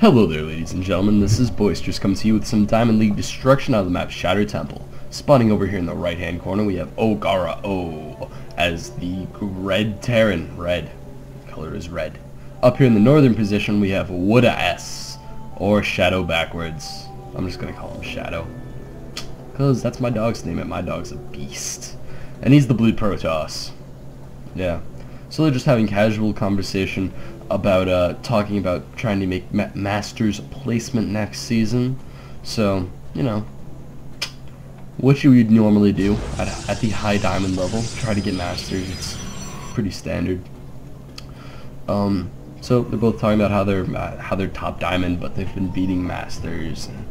Hello there, ladies and gentlemen, this is Boisterous coming to you with some Diamond League destruction out of the map Shattered Temple. Spawning over here in the right hand corner we have oGARAo as the red Terran. Red. Color is red. Up here in the northern position we have wodahS, or Shadow backwards. I'm just gonna call him Shadow, because that's my dog's name and my dog's a beast. And he's the blue Protoss. Yeah. So they're just having casual conversation about talking about trying to make Masters placement next season. So, you know, what you would normally do at the high diamond level, try to get Masters. It's pretty standard. So they're both talking about how they're top diamond, but they've been beating Masters and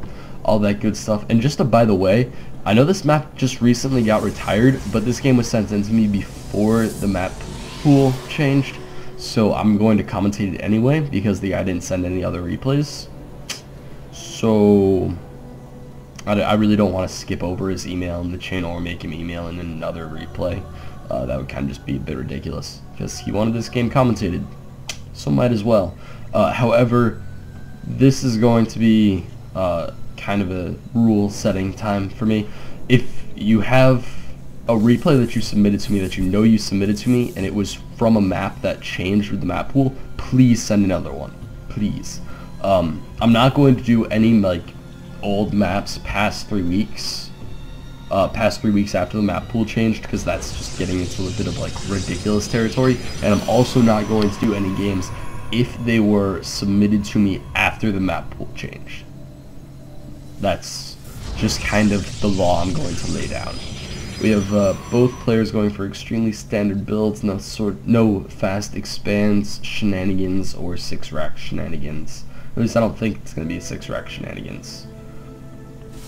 all that good stuff. And just by the way, I know this map just recently got retired, but this game was sent in to me before the map pool changed. So I'm going to commentate it anyway because the guy didn't send any other replays. So I really don't want to skip over his email in the chain or make him email in another replay. That would kind of just be a bit ridiculous because he wanted this game commentated. So might as well. However, this is going to be kind of a rule setting time for me. If you have a replay that you submitted to me that you know you submitted to me and it was from a map that changed with the map pool, please send another one, please. I'm not going to do any like old maps past 3 weeks after the map pool changed, because that's just getting into a bit of like ridiculous territory. And I'm also not going to do any games if they were submitted to me after the map pool changed. That's just kind of the law I'm going to lay down. We have both players going for extremely standard builds, no fast expands shenanigans or 6-rack shenanigans. At least I don't think it's going to be 6-rack shenanigans.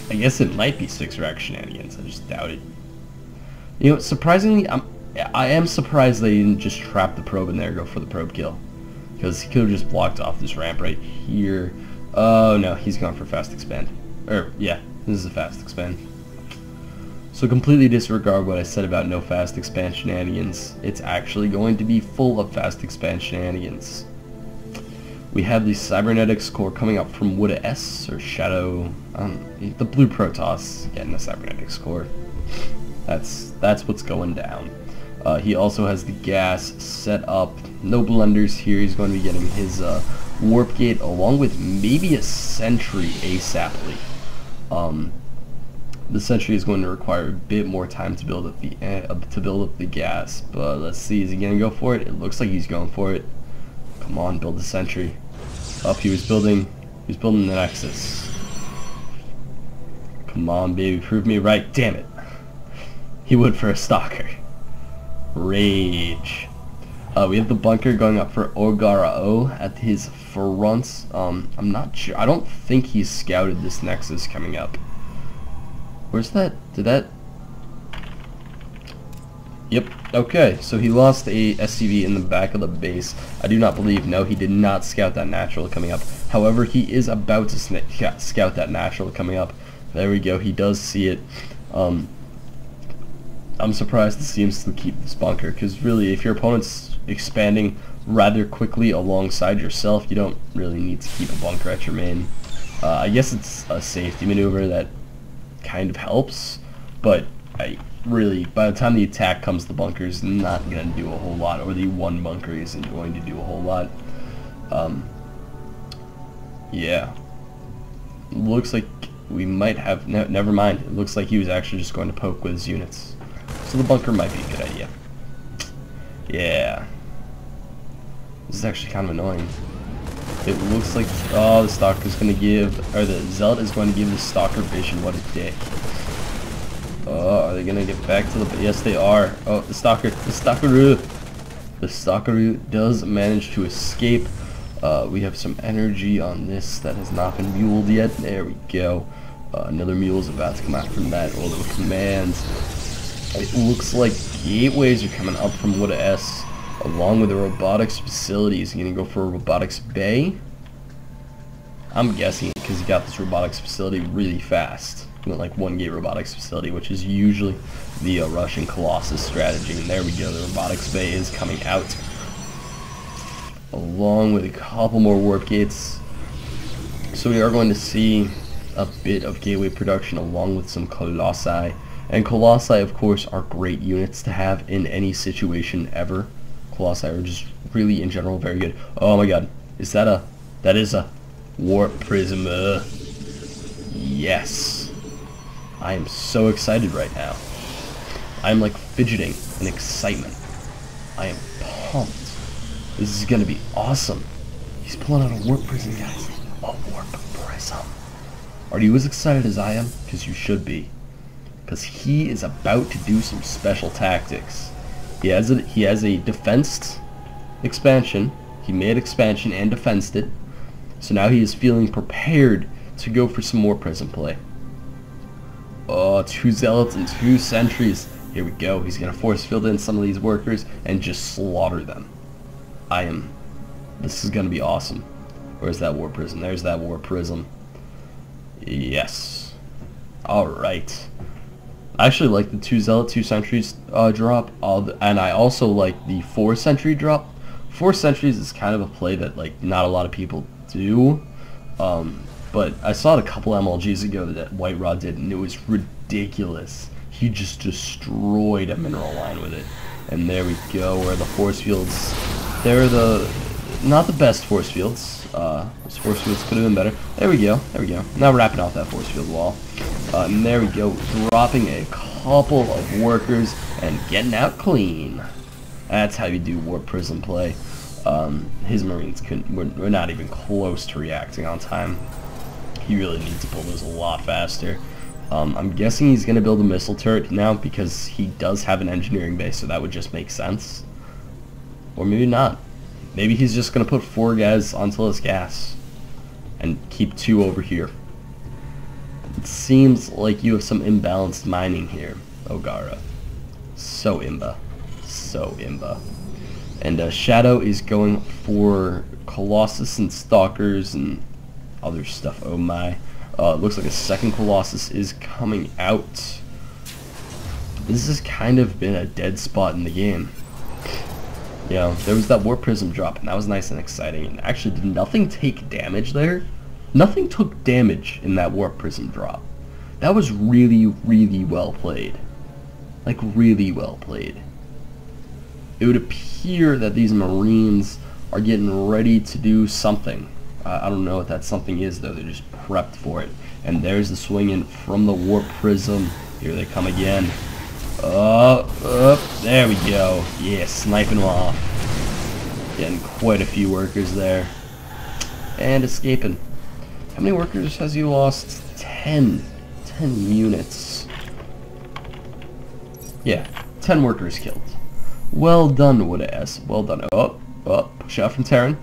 I guess it might be 6-rack shenanigans, I just doubt it. You know, surprisingly, I am surprised they didn't just trap the probe in there and go for the probe kill. Because he could have just blocked off this ramp right here. Oh no, he's gone for fast expand. Yeah, this is a fast expand. So completely disregard what I said about no fast expand shenanigans. It's actually going to be full of fast expand shenanigans. We have the cybernetics core coming up from wodahS, or Shadow, the blue Protoss getting the cybernetics core. That's what's going down. He also has the gas set up. No blunders here. He's going to be getting his warp gate along with maybe a sentry ASAPly. The sentry is going to require a bit more time to build up the gas, but let's see, is he gonna go for it? It looks like he's going for it. Come on, build the sentry. Up, he was building the nexus. Come on, baby, prove me right. Damn it, he would for a stalker. Rage. We have the bunker going up for oGARAo at his front. I'm not sure. I don't think he's scouted this nexus coming up. Where's that? Yep, okay, so he lost a SCV in the back of the base. I do not believe, no, he did not scout that natural coming up. However, he is about to scout that natural coming up. There we go, he does see it. I'm surprised to see him still keep this bunker, because really, if your opponent's expanding rather quickly alongside yourself, you don't really need to keep a bunker at your main. I guess it's a safety maneuver that kind of helps, but really, by the time the attack comes, the bunker's not going to do a whole lot, or the one bunker isn't going to do a whole lot. Yeah. Looks like we might have, never mind, it looks like he was actually just going to poke with his units. So the bunker might be a good idea. Yeah. This is actually kind of annoying. It looks like, oh, the stalker is going to give, or the zealot is going to give the stalker vision. What a dick. Oh, are they going to get back to the, yes they are. Oh, the stalkeroo does manage to escape. We have some energy on this that has not been muled yet. There we go. Another mule is about to come out from that order of command. It looks like gateways are coming up from wodahS, along with the robotics facility. Is he going to go for a robotics bay? I'm guessing because he got this robotics facility really fast. He went like 1 gate robotics facility, which is usually the Russian Colossus strategy. And there we go, the robotics bay is coming out, along with a couple more warp gates. So we are going to see a bit of gateway production along with some colossi. And colossi, of course, are great units to have in any situation ever. Colossi are just really, in general, very good. Oh my god. That is a warp prism. Yes. I am so excited right now. I'm like fidgeting in excitement. I am pumped. This is gonna be awesome. He's pulling out a warp prism, guys. A warp prism. Are you as excited as I am? Because you should be. Because he is about to do some special tactics. He has a defensed expansion. He made expansion and defensed it. So now he is feeling prepared to go for some more prism play. Oh, 2 zealots and 2 sentries. Here we go. He's going to force field in some of these workers and just slaughter them. This is going to be awesome. Where's that war prism? There's that war prism. Yes. Alright. I actually like the 2 zealot, 2 sentries drop. And I also like the 4 sentry drop. 4 sentries is kind of a play that like not a lot of people do. But I saw it a couple MLGs ago that White Rod did, and it was ridiculous. He just destroyed a mineral line with it. And there we go, where the force fields, they're not the best force fields. Those force fields could have been better. There we go, there we go. Now wrapping off that force field wall. And there we go, dropping a couple of workers and getting out clean. That's how you do warp prism play. His marines we're not even close to reacting on time. He really needs to pull those a lot faster. I'm guessing he's going to build a missile turret now because he does have an engineering base, so that would just make sense. Or maybe not. Maybe he's just going to put 4 guys onto this gas and keep 2 over here. It seems like you have some imbalanced mining here, oGARAo. So imba. So imba. And Shadow is going for Colossus and Stalkers and other stuff. Oh my. Looks like a second Colossus is coming out. This has kind of been a dead spot in the game. You know, there was that Warp Prism drop, and that was nice and exciting. And actually, did nothing take damage there? Nothing took damage in that Warp Prism drop. That was really, really well played. Like, really well played. It would appear that these Marines are getting ready to do something. I don't know what that something is, though. They're just prepped for it. And there's the swing in from the Warp Prism. Here they come again. There we go. Yeah, sniping them off. Getting quite a few workers there. And escaping. How many workers has he lost? 10. 10 units. Yeah, 10 workers killed. Well done, wodahS. Well done. Push out from Terran.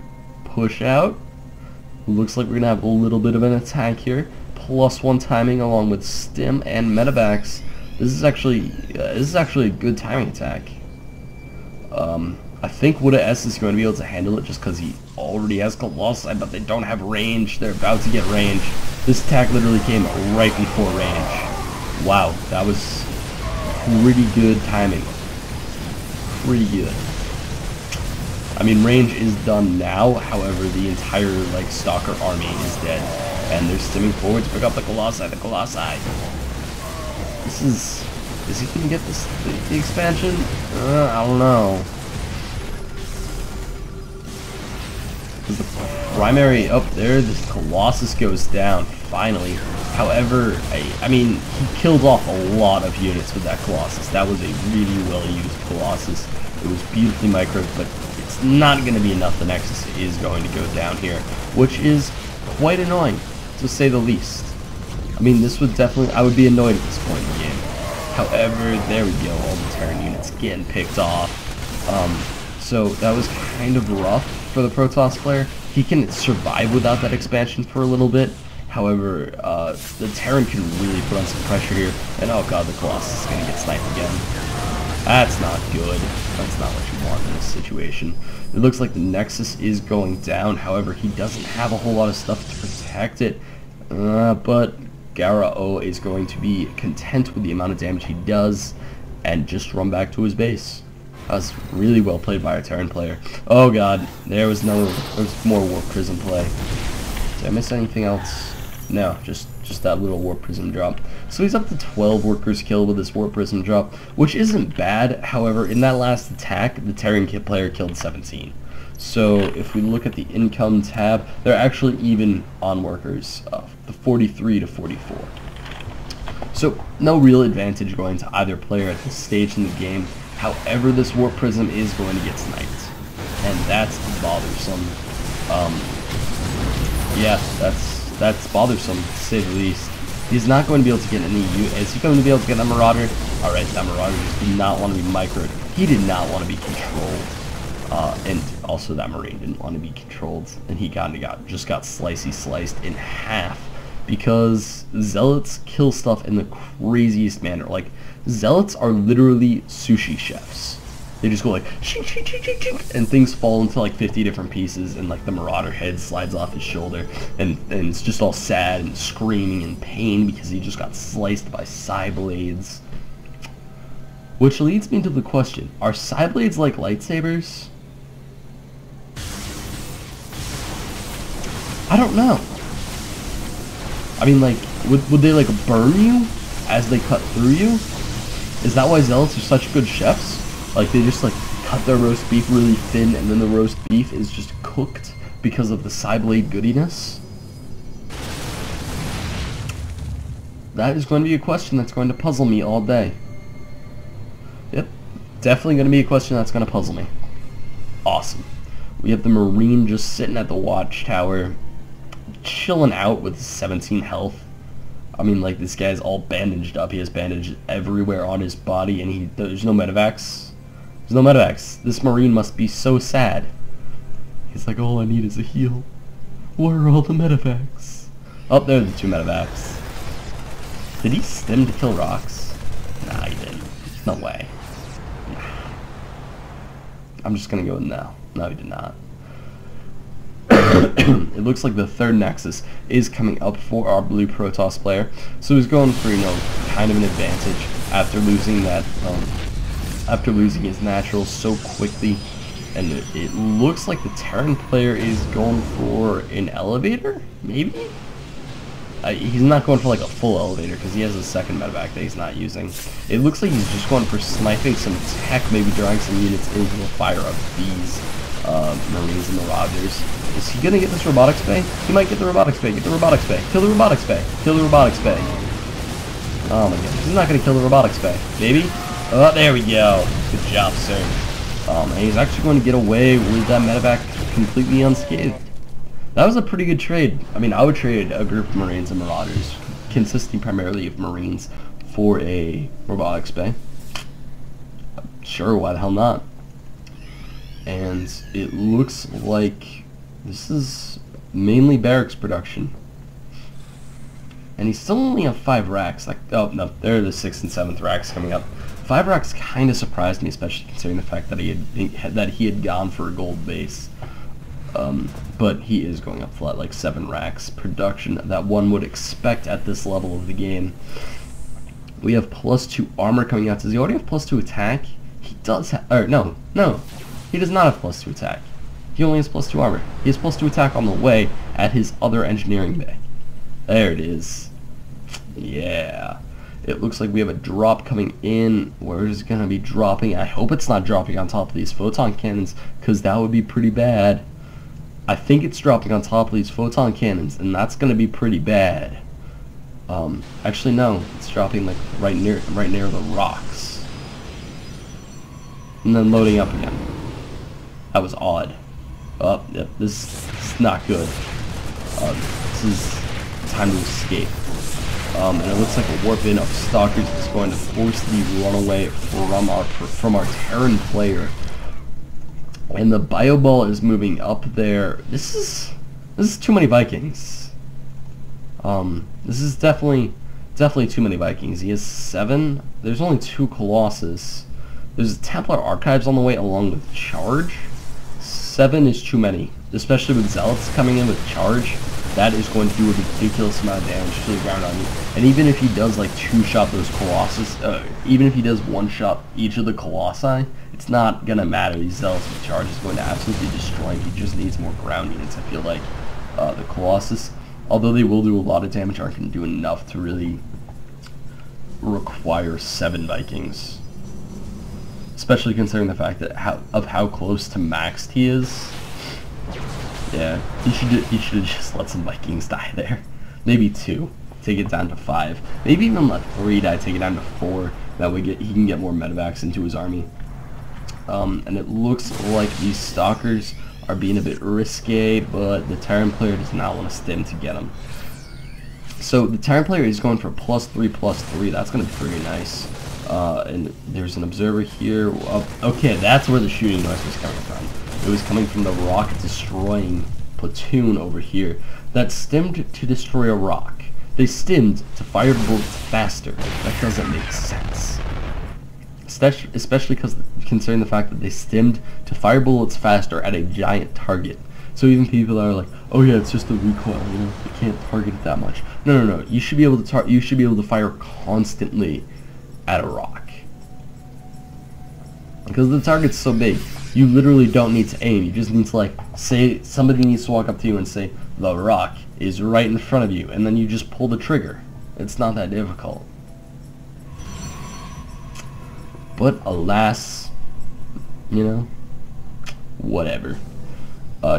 Push out. Looks like we're gonna have a little bit of an attack here. +1 timing along with stim and medevacs. This is actually a good timing attack. I think wodahS is going to be able to handle it just because he already has Colossi, but they don't have range. They're about to get range. This attack literally came right before range. Wow, that was pretty good timing. Pretty good. I mean, range is done now, however, the entire, like, Stalker army is dead. And they're stimming forward to pick up the Colossi, Is he gonna get the expansion? I don't know. Because the primary up there, this Colossus goes down, finally. However, I mean, he killed off a lot of units with that Colossus. That was a really well-used Colossus. It was beautifully microed, but it's not going to be enough. The Nexus is going to go down here, which is quite annoying, to say the least. I mean, this would definitely, I would be annoyed at this point in the game. However, there we go, all the Terran units getting picked off. So that was kind of rough for the Protoss player. He can survive without that expansion for a little bit. However, the Terran can really put on some pressure here. And oh god, the Colossus is going to get sniped again. That's not good. That's not what you want in this situation. It looks like the Nexus is going down. However, he doesn't have a whole lot of stuff to protect it. But oGARAo is going to be content with the amount of damage he does and just run back to his base. That was really well played by our Terran player. Oh god, there was more Warp Prism play. Did I miss anything else? No, just that little Warp Prism drop. So he's up to 12 workers killed with this Warp Prism drop, which isn't bad. However, in that last attack, the Terran player killed 17. So if we look at the income tab, they're actually even on workers, the 43 to 44. So no real advantage going to either player at this stage in the game. However, this Warp Prism is going to get sniped, and that's bothersome. Yeah, that's bothersome, to say the least. He's not going to be able to get any... Is he going to be able to get that Marauder? Alright, that Marauder just did not want to be microed. He did not want to be controlled. And also that Marine didn't want to be controlled. And he just got sliced in half. Because Zealots kill stuff in the craziest manner. Like, Zealots are literally sushi chefs. They just go like, shink, shink, shink, shink, shink, and things fall into like 50 different pieces, and like the Marauder head slides off his shoulder, and it's just all sad and screaming in pain because he just got sliced by Psyblades. Which leads me to the question, are Psyblades like lightsabers? I don't know. I mean, like, would they like burn you as they cut through you? Is that why Zealots are such good chefs? Like, they just, like, cut their roast beef really thin, and then the roast beef is just cooked because of the Psyblade goodiness? That is going to be a question that's going to puzzle me all day. Yep, definitely going to be a question that's going to puzzle me. Awesome. We have the Marine just sitting at the watchtower, chilling out with 17 health. I mean, like, this guy's all bandaged up. He has bandage everywhere on his body, and there's no medevacs. There's no medevacs. This Marine must be so sad. He's like, all I need is a heal. Where are all the medevacs? Oh, there are the 2 medevacs. Did he stim to kill rocks? Nah, he didn't. No way. Nah. I'm just gonna go with no. No, he did not. It looks like the 3rd Nexus is coming up for our blue Protoss player. So he's going for, kind of an advantage after losing that, after losing his natural so quickly. And it looks like the Terran player is going for an elevator, maybe? He's not going for like a full elevator because he has a 2nd medevac that he's not using. It looks like he's just going for sniping some tech, maybe drawing some units into the fire of these Marines and Marauders. Is he gonna get this robotics bay? He might get the robotics bay. Get the robotics bay. Kill the robotics bay. Kill the robotics bay. Oh my god, he's not gonna kill the robotics bay. Maybe? Oh, there we go. Good job, sir. And he's actually going to get away with that medevac completely unscathed. That was a pretty good trade. I mean, I would trade a group of Marines and Marauders, consisting primarily of Marines, for a robotics bay. Sure, why the hell not? And it looks like this is mainly barracks production. And he still only have 5 racks. Like, oh no, there are the 6th and 7th racks coming up. 5 racks kind of surprised me, especially considering the fact that he had gone for a gold base. But he is going up flat, like 7 racks production that one would expect at this level of the game. We have +2 armor coming out. Does he already have +2 attack? He does have, or no, he does not have +2 attack. He only has +2 armor. He has +2 attack on the way at his other engineering bay. There it is. Yeah. It looks like we have a drop coming in. Where is it going to be dropping? I hope it's not dropping on top of these photon cannons, because that would be pretty bad. I think it's dropping on top of these photon cannons, and that's going to be pretty bad. Actually no, it's dropping like right near the rocks. And then loading up again. That was odd. Oh, yep, this is not good. This is time to escape. And it looks like a warp in of Stalkers is going to force the runaway from our Terran player. And the Bio Ball is moving up there. This is too many Vikings. This is definitely too many Vikings. He has 7. There's only 2 Colossus. There's Templar Archives on the way along with Charge. 7 is too many, especially with Zealots coming in with Charge. That is going to do a ridiculous amount of damage to the ground on you. And even if he does like 2-shot those Colossus, even if he does 1-shot each of the Colossi, it's not gonna matter. These Zealots with Charge is going to absolutely destroy him. He just needs more ground units, I feel like. the Colossus. Although they will do a lot of damage, aren't going to do enough to really require 7 Vikings. Especially considering the fact that how close to maxed he is. Yeah, he should have just let some Vikings die there. Maybe 2, take it down to 5. Maybe even let 3 die, take it down to 4. That way he can get more medevacs into his army. And it looks like these Stalkers are being a bit risque, but the Terran player does not want to stim to get them. So the Terran player is going for +3/+3. That's going to be pretty nice. And there's an observer here. Okay, that's where the shooting noise was coming from. It was coming from the rocket destroying platoon over here that stimmed to destroy a rock. They stimmed to fire bullets faster. That doesn't make sense. Especially considering the fact that they stimmed to fire bullets faster at a giant target. So even people that are like, oh yeah, it's just a recoil, you know, you can't target it that much. No. You should be able to fire constantly at a rock. Because the target's so big, you literally don't need to aim. You just need to, like, say, somebody needs to walk up to you and say, the rock is right in front of you, and then you just pull the trigger. It's not that difficult. But alas, you know, whatever.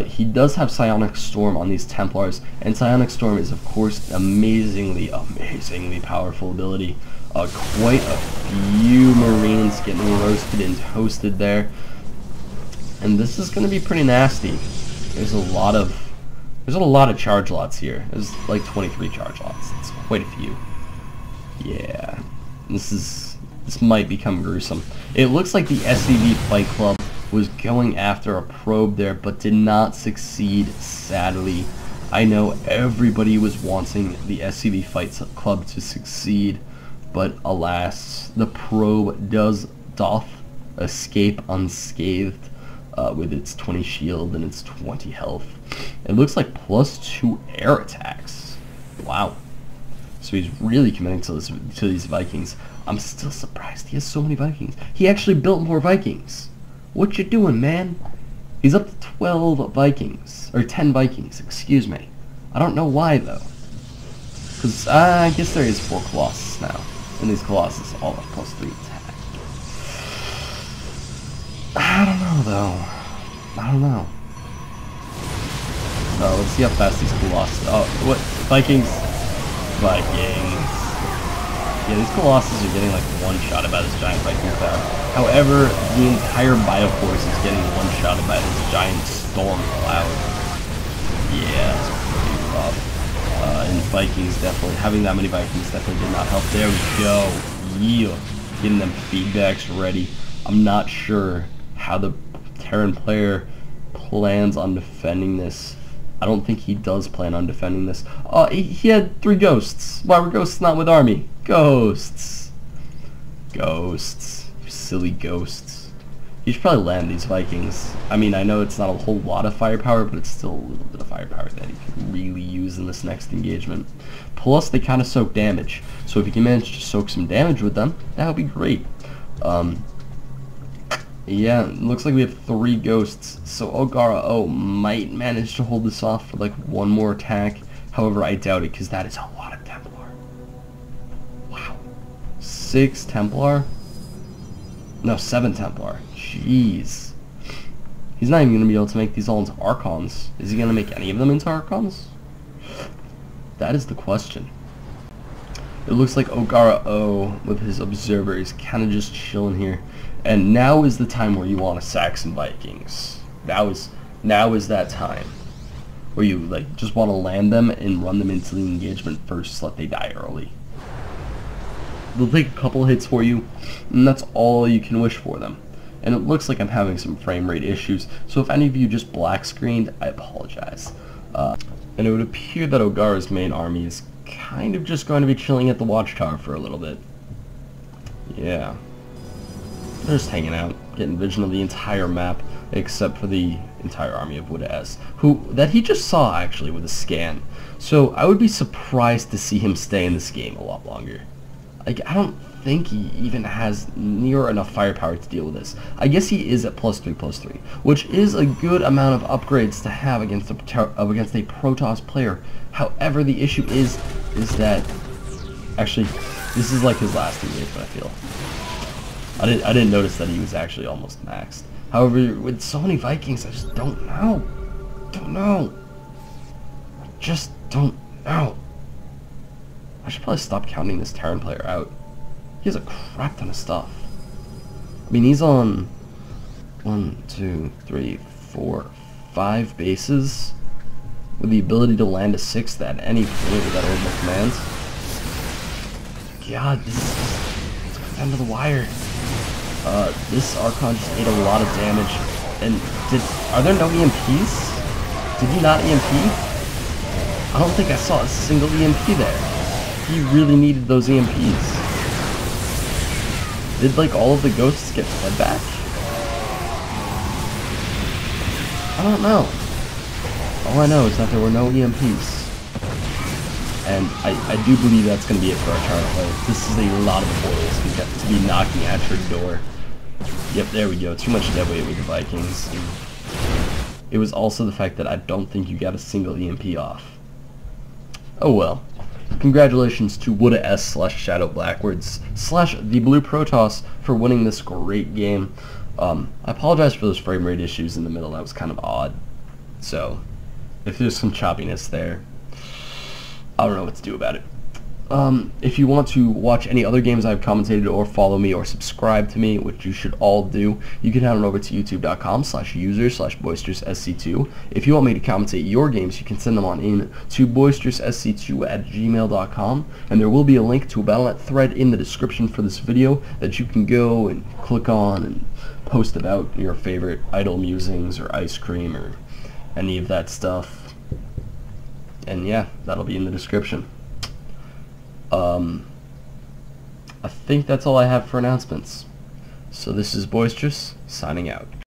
He does have Psionic Storm on these Templars, and Psionic Storm is, of course, amazingly powerful ability. Quite a few Marines getting roasted and toasted there, and this is going to be pretty nasty. There's a lot of charge lots here. There's like 23 charge lots. It's quite a few. Yeah, this might become gruesome. It looks like the SCV Fight Club was going after a probe there, but did not succeed, sadly. I know everybody was wanting the SCV Fight Club to succeed, but alas, the probe doth escape unscathed with its 20 shield and its 20 health. It looks like +2 air attacks. Wow. So he's really committing to these Vikings. I'm still surprised he has so many Vikings. He actually built more Vikings. What you doing, man? He's up to 12 Vikings. Or 10 Vikings, excuse me. I don't know why, though. Because I guess there is 4 Colossus now. And these Colossus all have +3 attack. I don't know, though. I don't know. Let's see how fast these Colossus... Oh, what? Vikings. Yeah, these Colossus are getting like one-shotted by this giant Viking cloud. However, the entire Bioforce is getting one-shotted by this giant storm cloud. Yeah, it's pretty rough. And Vikings definitely, having that many Vikings definitely did not help. There we go. Yeah. Getting them feedbacks ready. I'm not sure how the Terran player plans on defending this. I don't think he does plan on defending this. He had 3 ghosts. Why were ghosts not with army? Ghosts. Ghosts. Silly ghosts. You should probably land these Vikings. I mean, I know it's not a whole lot of firepower, but it's still a little bit of firepower that he can really use in this next engagement. Plus, they kind of soak damage. So if you can manage to soak some damage with them, that would be great. Yeah, it looks like we have 3 ghosts, so oGARAo might manage to hold this off for like 1 more attack. However, I doubt it, because that is a lot of Templar. Wow. 6 Templar? No, 7 Templar. Jeez. He's not even going to be able to make these all into Archons. Is he going to make any of them into Archons? That is the question. It looks like oGARAo with his observer is kind of just chilling here. And now is the time where you want to sack some Vikings. Now is that time where you like just want to land them and run them into the engagement first, let they die early. They'll take a couple hits for you, and that's all you can wish for them. And it looks like I'm having some frame rate issues, so if any of you just black screened, I apologize. And it would appear that oGARA's main army is kind of just going to be chilling at the watchtower for a little bit. Yeah. They're just hanging out, getting vision of the entire map, except for the entire army of wodahS, that he just saw actually with a scan. So I would be surprised to see him stay in this game a lot longer. Like, I don't think he even has near enough firepower to deal with this. I guess he is at +3/+3, which is a good amount of upgrades to have against a Protoss player. However, the issue is that actually this is like his last engagement. I feel I didn't notice that he was actually almost maxed. However, with so many Vikings, I just don't know. Just don't know. I should probably stop counting this Terran player out. He has a crap ton of stuff. I mean, he's on 1, 2, 3, 4, 5 bases with the ability to land a 6th at any point with that orbital command. God, this is just down to the wire. This Archon just ate a lot of damage. And are there no EMPs? Did he not EMP? I don't think I saw a single EMP there. He really needed those EMPs. Did like all of the ghosts get fed back? I don't know. All I know is that there were no EMPs. And I do believe that's going to be it for our Terran play. This is a lot of portals to be knocking at your door. Yep, there we go. Too much dead weight with the Vikings. It was also the fact that I don't think you got a single EMP off. Oh well. Congratulations to wodahS/Shadow Blackwards / the Blue Protoss for winning this great game. I apologize for those frame rate issues in the middle. That was kind of odd. So, if there's some choppiness there, I don't know what to do about it. If you want to watch any other games I've commentated, or follow me, or subscribe to me, which you should all do, you can head on over to youtube.com/user/boisteroussc2. If you want me to commentate your games, you can send them on in to boisteroussc2@gmail.com, and there will be a link to a Battle.net thread in the description for this video that you can go and click on and post about your favorite idle musings or ice cream or any of that stuff. And yeah, that'll be in the description. I think that's all I have for announcements. So this is Boisterous, signing out.